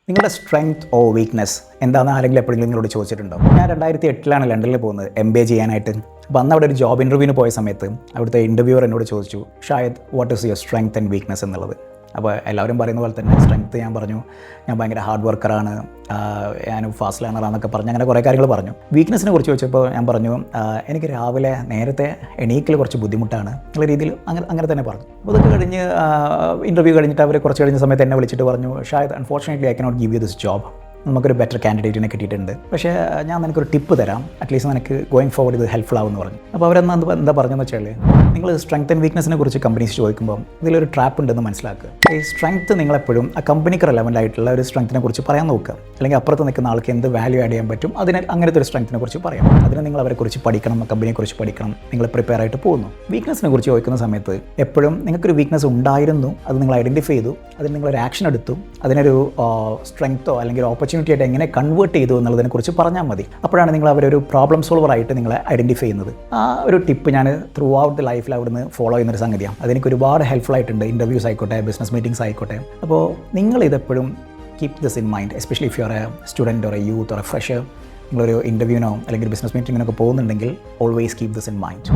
നിങ്ങളുടെ സ്ട്രെങ്ത് ഓ വീക്ക്നെസ് എന്താണെന്ന് ആരെങ്കിലും എപ്പോഴെങ്കിലും നിങ്ങളോട് ചോദിച്ചിട്ടുണ്ടോ? ഞാൻ 2008 ലണ്ടനിൽ പോകുന്നത് MBA ചെയ്യാനായിട്ട്. അപ്പോൾ അന്ന് അവിടെ ഒരു ജോബ് ഇൻ്റർവ്യൂവിന് പോയ സമയത്ത് അവിടുത്തെ ഇൻ്റർവ്യൂവർ എന്നോട് ചോദിച്ചു, ഷായദ് what is your strength and weakness എന്നുള്ളത്. അപ്പോൾ എല്ലാവരും പറയുന്ന പോലെ തന്നെ സ്ട്രെങ്ത്ത് ഞാൻ പറഞ്ഞു, ഞാൻ ഭയങ്കര ഹാർഡ് വർക്കറാണ്, ഞാൻ ഫാസ്റ്റ് ലേണറാണെന്നൊക്കെ പറഞ്ഞ് അങ്ങനെ കുറേ കാര്യങ്ങൾ പറഞ്ഞു. വീക്ക്നെസ്സിനെ കുറിച്ച് ചോദിച്ചപ്പോൾ ഞാൻ പറഞ്ഞു, എനിക്ക് രാവിലെ നേരത്തെ എണീക്കൽ കുറച്ച് ബുദ്ധിമുട്ടാണ് എന്നുള്ള രീതിയിൽ അങ്ങനെ തന്നെ പറഞ്ഞു. അപ്പോൾ അതൊക്കെ കഴിഞ്ഞ് ഇൻ്റർവ്യൂ കഴിഞ്ഞിട്ട് അവർ കുറച്ച് കഴിഞ്ഞ സമയത്ത് എന്നെ വിളിച്ചിട്ട് പറഞ്ഞു, ഷായദ് unfortunately I cannot give you this job, നമുക്കൊരു ബെറ്റർ കാൻഡിഡേറ്റിനെ കിട്ടിയിട്ടുണ്ട്, പക്ഷേ ഞാൻ നിനക്കൊരു ടിപ്പ് തരാം, അറ്റ്ലീസ്റ്റ് നിനക്ക് ഗോയിങ് ഫോർവേഡ് ഇത് ഹെൽപ്ഫുൾ ആവുമെന്ന് പറഞ്ഞു. അപ്പോൾ അവരെന്താ പറഞ്ഞതെന്ന് വെച്ചാൽ, നിങ്ങൾ സ്ട്രെങ്ത് ആൻഡ് വീക്ക്നെസ്സിനെ കുറിച്ച് കമ്പനീസ് ചോദിക്കുമ്പോൾ ഇതിലൊരു ട്രാപ്പ് ഉണ്ടെന്ന് മനസ്സിലാക്കുക. ഈ സ്ട്രെങ്ത്ത് നിങ്ങളെപ്പോഴും ആ കമ്പനിക്ക് റെലവൻ്റ് ആയിട്ടുള്ള ഒരു സ്ട്രെങ്ത്തിനെ കുറിച്ച് പറയാൻ നോക്കുക, അല്ലെങ്കിൽ അപ്പുറത്ത് നിൽക്കുന്ന ആൾക്ക് എന്ത് വാല്യൂ ആഡ് ചെയ്യാൻ പറ്റും അതിന് അങ്ങനത്തെ ഒരു സ്ട്രെങ്ത്തിനെ കുറിച്ച് പറയാം. അതിന് നിങ്ങൾ അവരെക്കുറിച്ച് പഠിക്കണം, കമ്പനിയെക്കുറിച്ച് പഠിക്കണം, നിങ്ങൾ പ്രിപ്പയർ ആയിട്ട് പോകുന്നു. വീക്ക്നെസ്സിനെ കുറിച്ച് ചോദിക്കുന്ന സമയത്ത് എപ്പോഴും നിങ്ങൾക്കൊരു വീക്ക്നെസ് ഉണ്ടായിരുന്നു, അത് നിങ്ങൾ ഐഡൻറ്റിഫൈ ചെയ്തു, അതിന് നിങ്ങളൊരു ആക്ഷൻ എടുത്തു, അതിനൊരു സ്ട്രെങ്ത്തോ അല്ലെങ്കിൽ ഒരു ഓപ്പർച്യൂണിറ്റി ആയിട്ട് എങ്ങനെ കൺവേർട്ട് ചെയ്തു എന്നുള്ളതിനെക്കുറിച്ച് പറഞ്ഞാൽ മതി. അപ്പോഴാണ് നിങ്ങൾ അവരൊരു പ്രോബ്ലം സോൾവർ ആയിട്ട് നിങ്ങളെ ഐഡൻറ്റിഫൈ ചെയ്യുന്നത്. ആ ഒരു ടിപ്പ് ഞാൻ ത്രൂ ഔട്ട് ലൈഫിൽ അവിടുന്ന് ഫോളോ ചെയ്യുന്നൊരു സംഗതിയാണ്. അതെനിക്ക് ഒരുപാട് ഹെൽപ്ഫുൾ ആയിട്ടുണ്ട്, ഇൻ്റർവ്യൂസ് ആയിക്കോട്ടെ, ബിസിനസ് മീറ്റിംഗ്സ് ആയിക്കോട്ടെ. അപ്പോൾ നിങ്ങളിതെപ്പോഴും keep this in mind, especially if you are a student or a youth or a fresher. നിങ്ങളൊരു ഇൻ്റർവ്യൂവിനോ അല്ലെങ്കിൽ ബിസിനസ് മീറ്റിങ്ങിനൊക്കെ പോകുന്നുണ്ടെങ്കിൽ always keep this in mind.